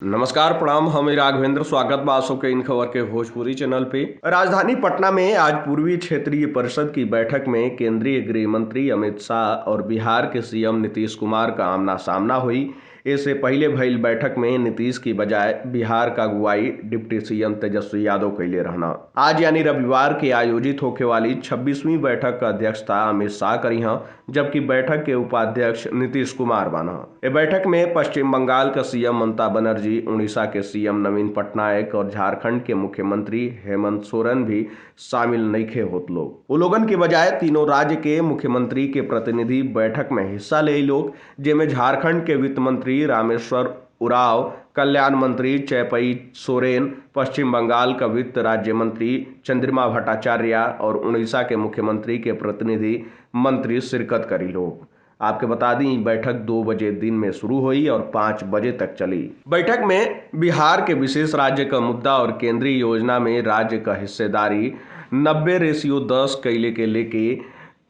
नमस्कार प्रणाम। हम राघवेंद्र स्वागत बा अशोक के इन खबर के भोजपुरी चैनल पे। राजधानी पटना में आज पूर्वी क्षेत्रीय परिषद की बैठक में केंद्रीय गृह मंत्री अमित शाह और बिहार के सीएम नीतीश कुमार का आमना सामना हुई। इससे पहले भइल बैठक में नीतीश की बजाय बिहार का अगुवाई डिप्टी सीएम तेजस्वी यादव कैले रहना। आज यानी रविवार के आयोजित होने वाली 26वीं बैठक का अध्यक्षता अमित शाह करी हैं, जबकि बैठक के उपाध्यक्ष नीतीश कुमार बना। ये बैठक में पश्चिम बंगाल का सीएम ममता बनर्जी, उड़ीसा के सीएम नवीन पटनायक और झारखंड के मुख्यमंत्री हेमंत सोरेन भी शामिल नइखे होत लोग। वो लोगन के बजाय तीनों राज्य के मुख्यमंत्री के प्रतिनिधि बैठक में हिस्सा ले लोग, जेमे झारखंड के वित्त मंत्री रामेश्वर उरांव, कल्याण मंत्री चैपई सोरेन, पश्चिम बंगाल का वित्त राज्य मंत्री चंद्रिमा भट्टाचार्य और उड़ीसा के मुख्यमंत्री के प्रतिनिधि मंत्री शिरकत करी लोग। आपके बता दें, बैठक 2 बजे दिन में शुरू हुई और 5 बजे तक चली। बैठक में बिहार के विशेष राज्य का मुद्दा और केंद्रीय योजना में राज्य का हिस्सेदारी 90:10 कैले के लेके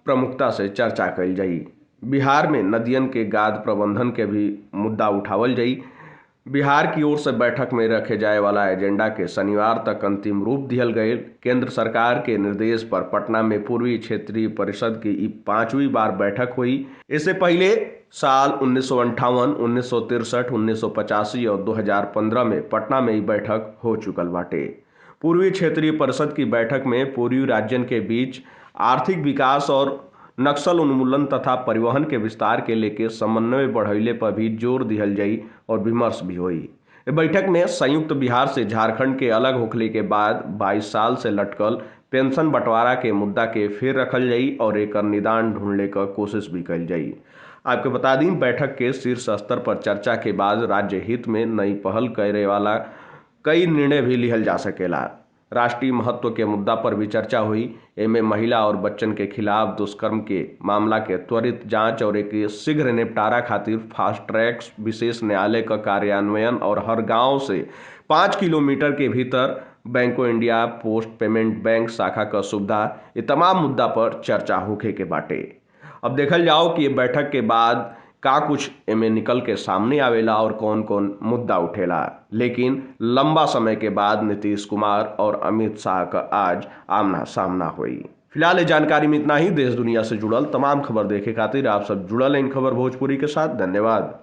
प्रमुखता से चर्चा कल जाई। बिहार में नदियन के गाद प्रबंधन के भी मुद्दा उठावल जाई। बिहार की ओर से बैठक में रखे जाए वाला एजेंडा के शनिवार तक अंतिम रूप दिहल गए। केंद्र सरकार के निर्देश पर पटना में पूर्वी क्षेत्रीय परिषद की 5वीं बार बैठक हुई। इससे पहले साल 1958, 1963, 1985 और 2015 में पटना में ही बैठक हो चुकल बाटे। पूर्वी क्षेत्रीय परिषद की बैठक में पूर्वी राज्यन के बीच आर्थिक विकास और नक्सल उन्मूलन तथा परिवहन के विस्तार के लेके समन्वय बढ़ाइले पर भी जोर दिहल जाई और विमर्श भी हुई। बैठक में संयुक्त बिहार से झारखंड के अलग होखले के बाद 22 साल से लटकल पेंशन बंटवारा के मुद्दा के फिर रखल जाई और एक निदान ढूंढने का कोशिश भी कल जाई। आपको बता दें, बैठक के शीर्ष स्तर पर चर्चा के बाद राज्य हित में नई पहल करे वाला कई निर्णय भी लिहल जा सकेला। राष्ट्रीय महत्व के मुद्दा पर भी चर्चा हुई। एमे महिला और बच्चन के खिलाफ दुष्कर्म के मामला के त्वरित जांच और एक शीघ्र निपटारा खातिर फास्ट ट्रैक विशेष न्यायालय का कार्यान्वयन और हर गांव से 5 किलोमीटर के भीतर bank of India post payment bank शाखा का सुविधा, ये तमाम मुद्दा पर चर्चा होखे के बाटे। अब देखल जाओ कि ये बैठक के बाद का कुछ एमे निकल के सामने आवेला और कौन कौन मुद्दा उठेला। लेकिन लंबा समय के बाद नीतीश कुमार और अमित शाह का आज आमना सामना हुई। फिलहाल ये जानकारी में इतना ही। देश दुनिया से जुड़ल तमाम खबर देखे खातिर आप सब जुड़ल इन खबर भोजपुरी के साथ। धन्यवाद।